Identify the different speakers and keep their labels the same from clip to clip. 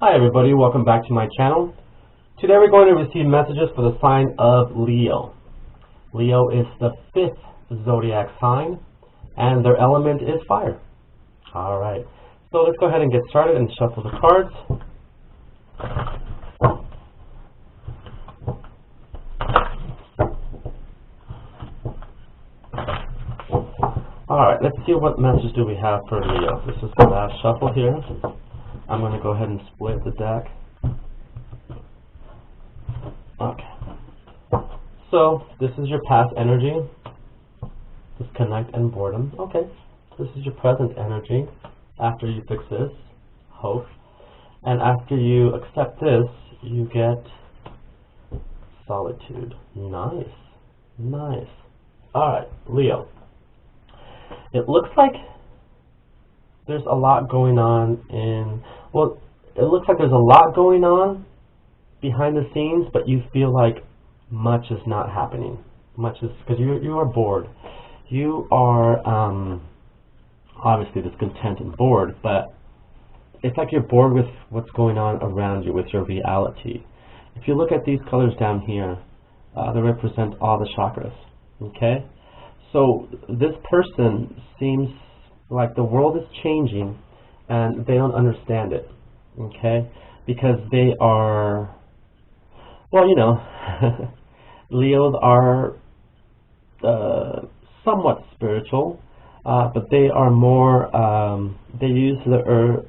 Speaker 1: Hi everybody, welcome back to my channel. Today we're going to receive messages for the sign of Leo. Leo is the 5th zodiac sign and their element is fire. Alright, so let's go ahead and get started and shuffle the cards. Alright, let's see what message do we have for Leo. This is the last shuffle here. I'm going to go ahead and split the deck. Okay. So, this is your past energy. Disconnect and boredom. Okay. This is your present energy. After you fix this, hope. And after you accept this, you get solitude. Nice. Nice. Alright, Leo. It looks like there's a lot going on it looks like there's a lot going on behind the scenes, but you feel like much is not happening. Much is, because you are bored. You are obviously discontent and bored, but it's like you're bored with what's going on around you, with your reality. If you look at these colors down here, they represent all the chakras. Okay? So this person seems like the world is changing and they don't understand it, okay? Because they are, well, you know, Leos are somewhat spiritual, but they are more, they use the earth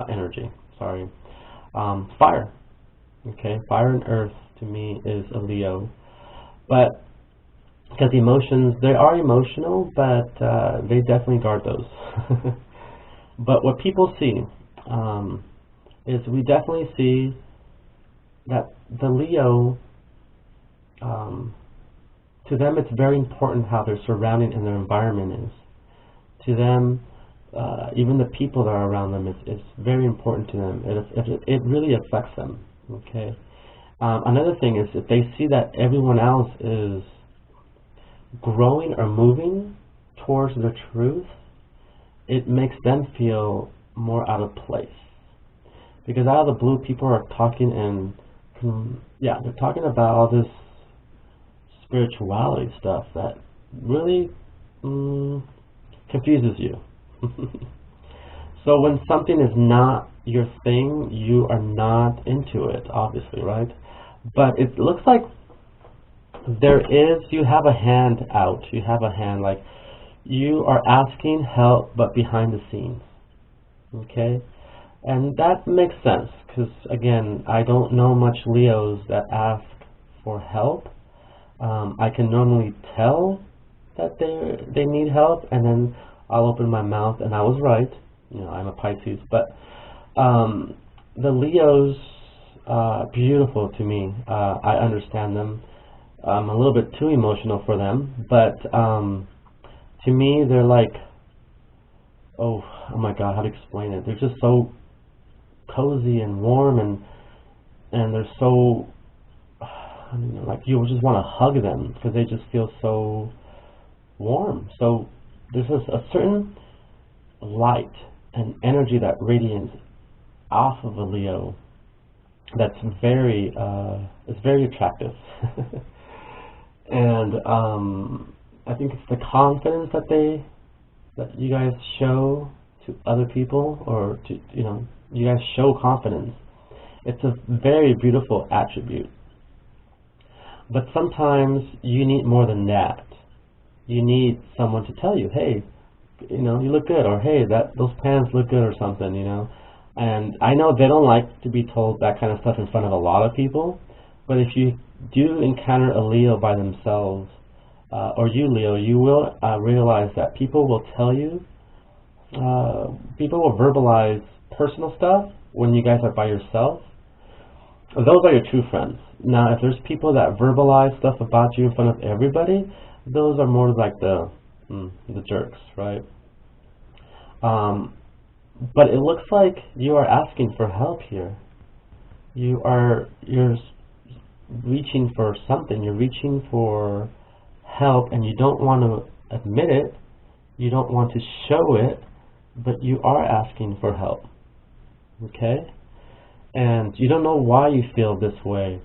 Speaker 1: energy, sorry, fire, okay? Fire and earth to me is a Leo, but because emotions, they are emotional, but they definitely guard those. But what people see is we definitely see that the Leo, to them it's very important how their surrounding and their environment is. To them, even the people that are around them, is very important to them. It really affects them. Okay. Another thing is if they see that everyone else is growing or moving towards the truth, it makes them feel more out of place. Because out of the blue, people are talking and, yeah, they're talking about all this spirituality stuff that really confuses you. So when something is not your thing, you are not into it, obviously, right? But it looks like you have a hand out, you have a hand, like you are asking help but behind the scenes, okay? And that makes sense because, again, I don't know much Leos that ask for help. I can normally tell that they need help, and then I'll open my mouth, and I was right, you know, I'm a Pisces, but the Leos are beautiful to me. I understand them. I'm a little bit too emotional for them, but to me they're like, oh my god, how to explain it? They're just so cozy and warm, and they're so, I don't know, like you just want to hug them because they just feel so warm. So there's a certain light and energy that radiates off of a Leo that's very attractive. And I think it's the confidence that you guys show to other people, or to, you know, you guys show confidence. It's a very beautiful attribute. But sometimes you need more than that. You need someone to tell you, hey, you know, you look good, or hey, those pants look good, or something, you know. And I know they don't like to be told that kind of stuff in front of a lot of people, but if you do encounter a Leo by themselves, or you Leo, you will realize that people will tell you, people will verbalize personal stuff when you guys are by yourself. Those are your true friends. Now, if there's people that verbalize stuff about you in front of everybody, those are more like the jerks, right? But it looks like you are asking for help here. You're reaching for something. You're reaching for help, and you don't want to admit it. You don't want to show it, but you are asking for help. okay? And you don't know why you feel this way,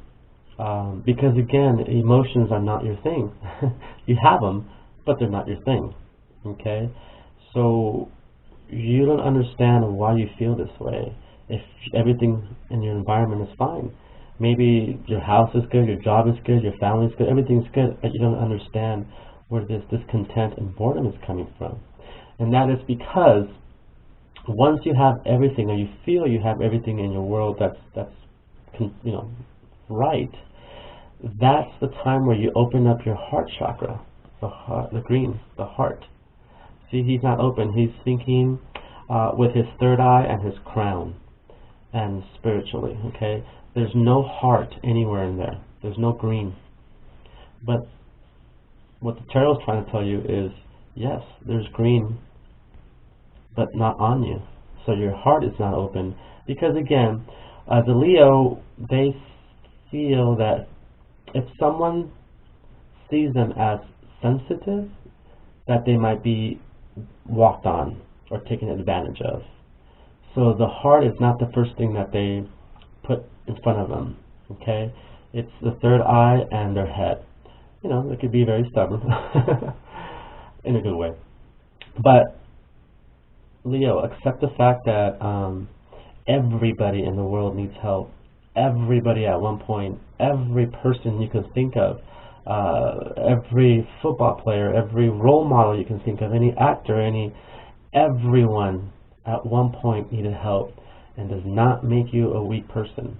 Speaker 1: because again, emotions are not your thing. You have them, but they're not your thing, okay? So you don't understand why you feel this way if everything in your environment is fine. Maybe your house is good, your job is good, your family is good, everything's good, but you don't understand where this discontent and boredom is coming from. And that is because once you have everything, or you feel you have everything in your world that's right, that's the time where you open up your heart chakra, the heart, the green, the heart. See, he's not open. He's thinking with his third eye and his crown, and spiritually, okay? There's no heart anywhere in there. There's no green. But what the tarot is trying to tell you is, yes, there's green, but not on you. So your heart is not open. Because again, as a Leo, they feel that if someone sees them as sensitive, that they might be walked on or taken advantage of. So the heart is not the first thing that they put in front of them, okay? It's the third eye and their head. You know, they could be very stubborn in a good way. But Leo, accept the fact that everybody in the world needs help. Everybody at one point, every person you can think of, every football player, every role model you can think of, any actor, everyone at one point needed help, and does not make you a weak person.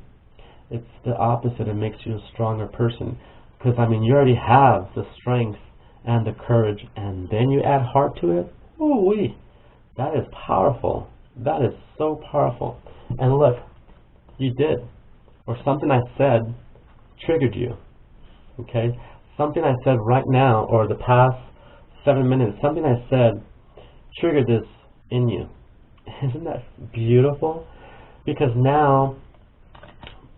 Speaker 1: It's the opposite. It makes you a stronger person. Because, I mean, you already have the strength and the courage, and then you add heart to it. Ooh-wee. That is powerful. That is so powerful. And look, you did. Or something I said triggered you. Okay? Something I said right now, or the past 7 minutes, something I said triggered this in you. Isn't that beautiful? Because now,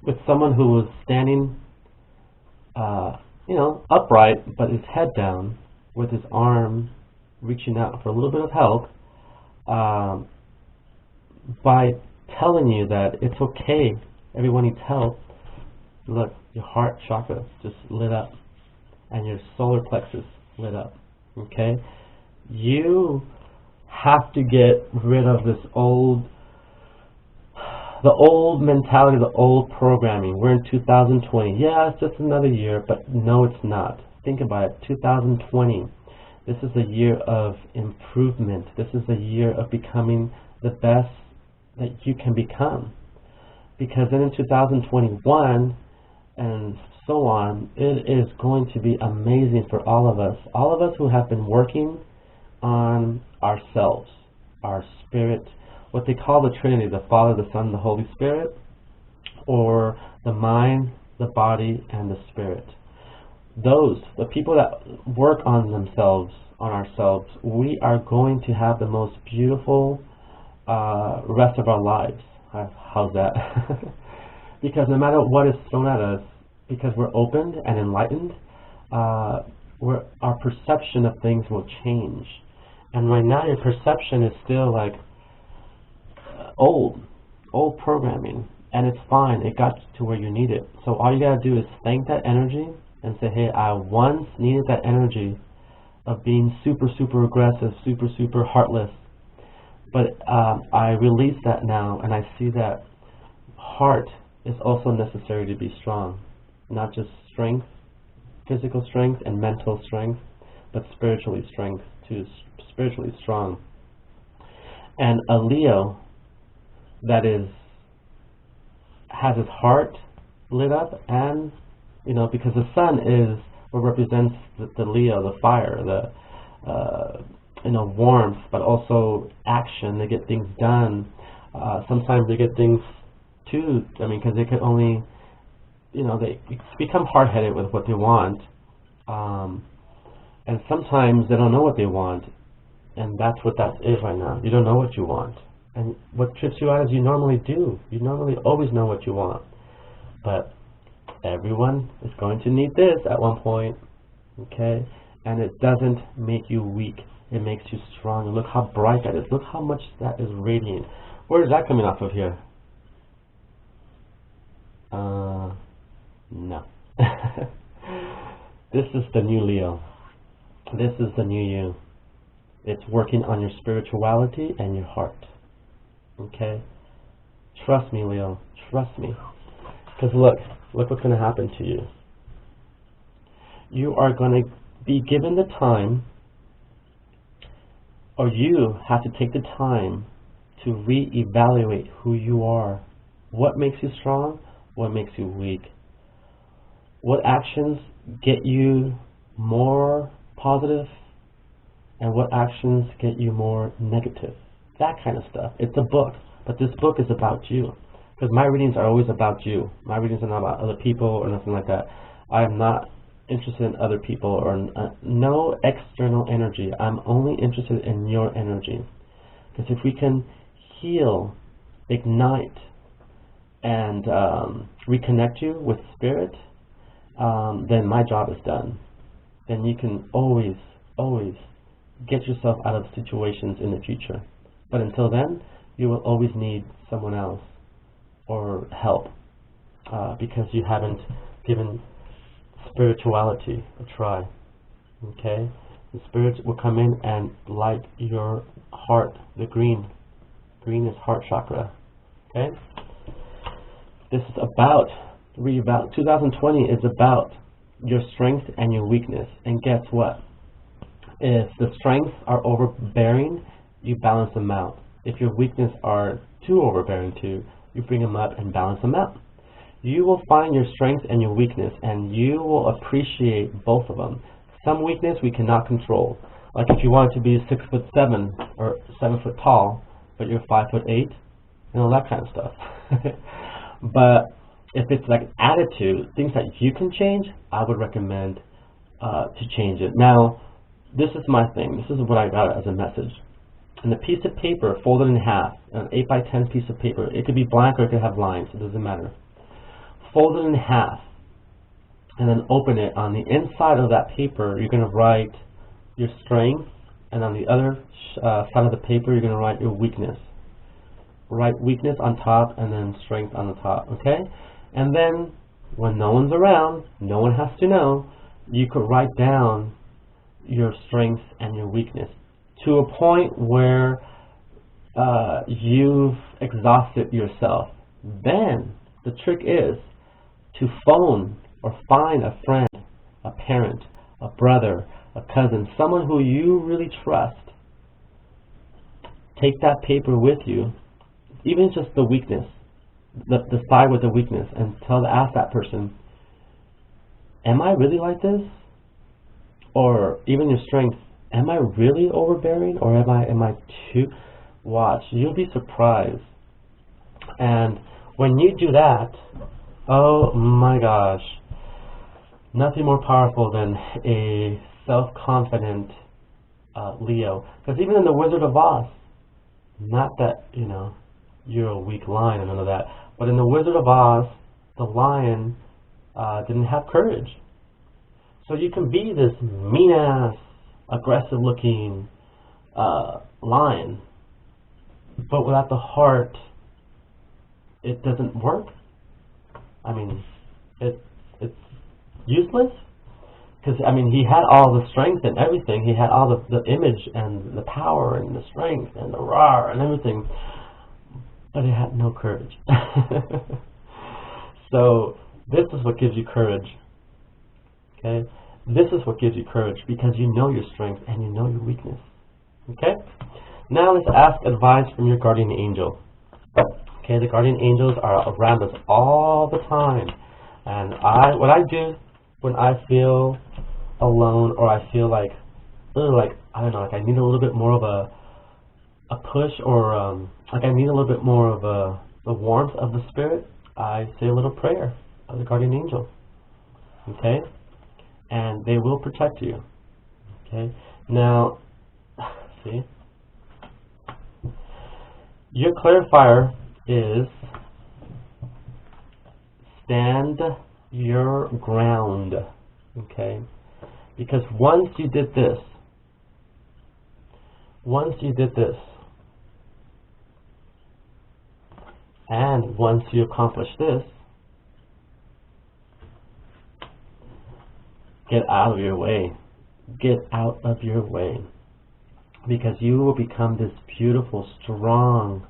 Speaker 1: with someone who was standing, upright, but his head down, with his arm reaching out for a little bit of help, by telling you that it's okay, everyone needs help, look, your heart chakra just lit up, and your solar plexus lit up, okay? You have to get rid of the old mentality, the old programming. We're in 2020. Yeah, it's just another year, but no, it's not. Think about it. 2020. This is a year of improvement. This is a year of becoming the best that you can become. Because then in 2021 and so on, it is going to be amazing for all of us. All of us who have been working on ourselves, our spirit, what they call the Trinity, the Father, the Son, the Holy Spirit, or the mind, the body, and the spirit. The people that work on themselves, on ourselves, we are going to have the most beautiful rest of our lives. How's that? Because no matter what is thrown at us, because we're opened and enlightened, our perception of things will change. And right now your perception is still like old programming, and it's fine. It got to where you need it. So all you gotta do is thank that energy and say, hey, I once needed that energy of being super, super aggressive, super, super heartless. But I release that now, and I see that heart is also necessary to be strong. Not just strength, physical strength and mental strength, but spiritually strength too, spiritually strong. And a Leo that has his heart lit up, and because the sun is what represents the Leo, the fire, the warmth, but also action. They get things done. Sometimes they get things too. I mean, because they could only, they become hard-headed with what they want, and sometimes they don't know what they want, and that's what that is right now. You don't know what you want. And what trips you out is you normally do. You normally always know what you want. But everyone is going to need this at one point, okay? And it doesn't make you weak. It makes you strong. And look how bright that is. Look how much that is radiant. Where is that coming off of here? This is the new Leo. This is the new you. It's working on your spirituality and your heart. Okay? Trust me, Leo. Trust me. Because look what's going to happen to you. You are going to be given the time, or you have to take the time to reevaluate who you are. What makes you strong? What makes you weak? What actions get you more positive? And what actions get you more negative? That kind of stuff. It's a book, but this book is about you. Because my readings are always about you. My readings are not about other people or nothing like that. I am not interested in other people or no external energy. I'm only interested in your energy. Because if we can heal, ignite, and reconnect you with spirit, then my job is done. Then you can always get yourself out of situations in the future. But until then, you will always need someone else or help because you haven't given spirituality a try. Okay? The spirit will come in and light your heart, the green. Green is heart chakra. Okay? This is about 2020 is about your strength and your weakness. And guess what? If the strengths are overbearing, you balance them out. If your weakness are too overbearing too, you bring them up and balance them out. You will find your strength and your weakness, and you will appreciate both of them. Some weakness we cannot control. Like if you wanted to be 6'7" or 7 foot tall, but you're 5'8", that kind of stuff. But if it's like attitude, things that you can change, I would recommend to change it. Now, this is my thing. This is what I got as a message. And a piece of paper folded in half, an 8x10 piece of paper. It could be blank or it could have lines. It doesn't matter. Fold it in half, and then open it. On the inside of that paper, you're going to write your strength, and on the other side of the paper, you're going to write your weakness. Write weakness on top, and then strength on the top. Okay? And then, when no one's around, no one has to know, you could write down your strengths and your weakness to a point where you've exhausted yourself. Then the trick is to phone or find a friend, a parent, a brother, a cousin, someone who you really trust. Take that paper with you, even just the weakness, the side with the weakness, and ask that person, am I really like this? Or even your strength, am I really overbearing, or am I too? Watch, you'll be surprised. And when you do that, oh my gosh, nothing more powerful than a self-confident Leo. Because even in the Wizard of Oz, not that you're a weak lion and none of that, but in the Wizard of Oz, the lion didn't have courage. So you can be this mean-ass, aggressive-looking lion, but without the heart, it doesn't work. I mean, it's useless. Because, I mean, he had all the strength and everything. He had all the image and the power and the strength and the roar and everything. But he had no courage. So, this is what gives you courage. Okay? This is what gives you courage, because you know your strength and you know your weakness. Okay? Now let's ask advice from your guardian angel. Okay, the guardian angels are around us all the time. And what I do when I feel alone, or I feel like I don't know, like I need a little bit more of a push, or like I need a little bit more of the warmth of the spirit, I say a little prayer of the guardian angel. Okay? And they will protect you. Okay? Now, see? Your clarifier is stand your ground. Okay? Because once you did this, and once you accomplish this, get out of your way. Get out of your way. Because you will become this beautiful, strong,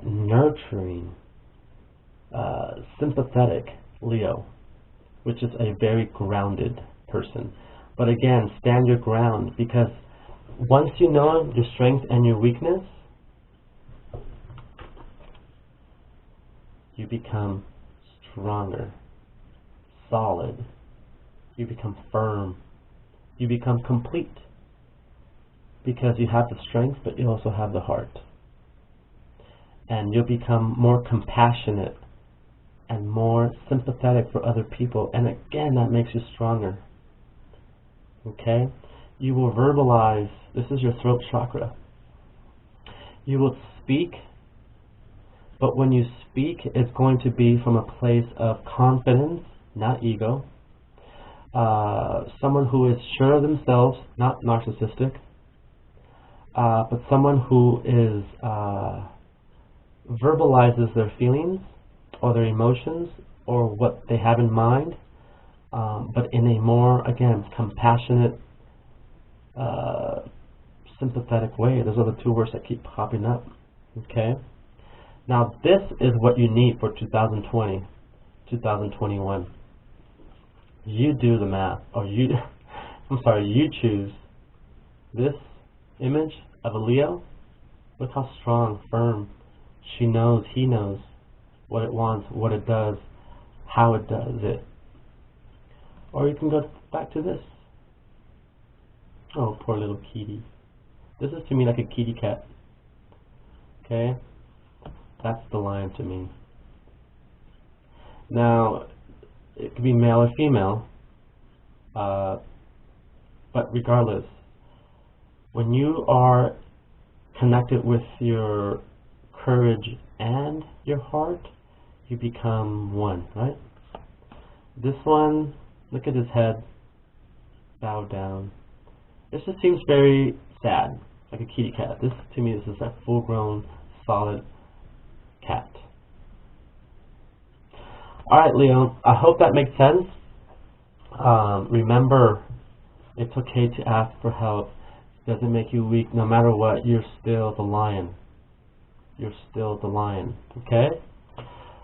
Speaker 1: nurturing, sympathetic Leo, which is a very grounded person. But again, stand your ground, because once you know your strength and your weakness, you become stronger, solid, you become firm, you become complete, because you have the strength, but you also have the heart. And you'll become more compassionate and more sympathetic for other people, and again, that makes you stronger. Okay? You will verbalize. This is your throat chakra. You will speak, but when you speak, it's going to be from a place of confidence, not ego. Someone who is sure of themselves, not narcissistic, but someone who is verbalizes their feelings or their emotions or what they have in mind, but in a more, again, compassionate, sympathetic way. Those are the two words that keep popping up. Okay? Now, this is what you need for 2020, 2021. You do the math, or you choose this image of a Leo. Look how strong, firm. She knows, he knows what it wants, what it does, how it does it. Or you can go back to this. Oh, poor little kitty. This is to me like a kitty cat. Okay? That's the lion to me. Now, it could be male or female, but regardless, when you are connected with your courage and your heart, you become one, right? This one, look at his head, bow down. This just seems very sad, like a kitty cat. This, to me, this is a full-grown, solid cat. Alright, Leo, I hope that makes sense. Remember, it's okay to ask for help. It doesn't make you weak. No matter what, you're still the lion. You're still the lion, okay?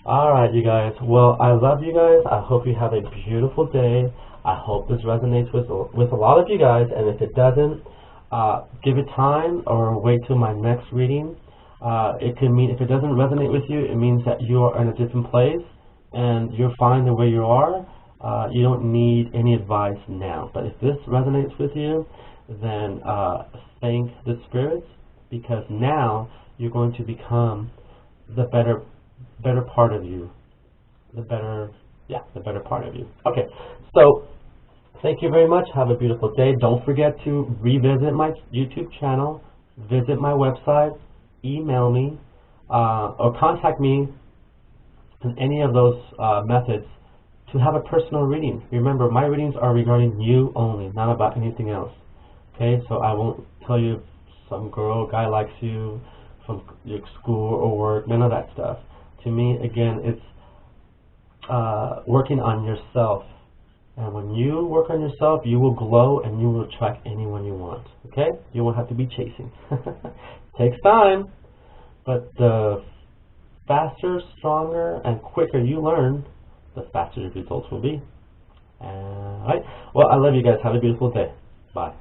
Speaker 1: Alright, you guys. Well, I love you guys. I hope you have a beautiful day. I hope this resonates with a lot of you guys, and if it doesn't, give it time or wait till my next reading. It could mean, if it doesn't resonate with you, it means that you are in a different place and you're fine the way you are. You don't need any advice now. But if this resonates with you, then thank the spirits, because now you're going to become the better part of you. The better part of you. Okay, so thank you very much. Have a beautiful day. Don't forget to revisit my YouTube channel, visit my website, email me, or contact me in any of those methods to have a personal reading. Remember, my readings are regarding you only, not about anything else. Okay, so I won't tell you if some girl or guy likes you from your school or work, none of that stuff. To me, again, it's working on yourself. And when you work on yourself, you will glow and you will attract anyone you want. Okay? You won't have to be chasing. Takes time, but the faster, stronger, and quicker you learn, the faster your results will be. Alright? Well, I love you guys. Have a beautiful day. Bye.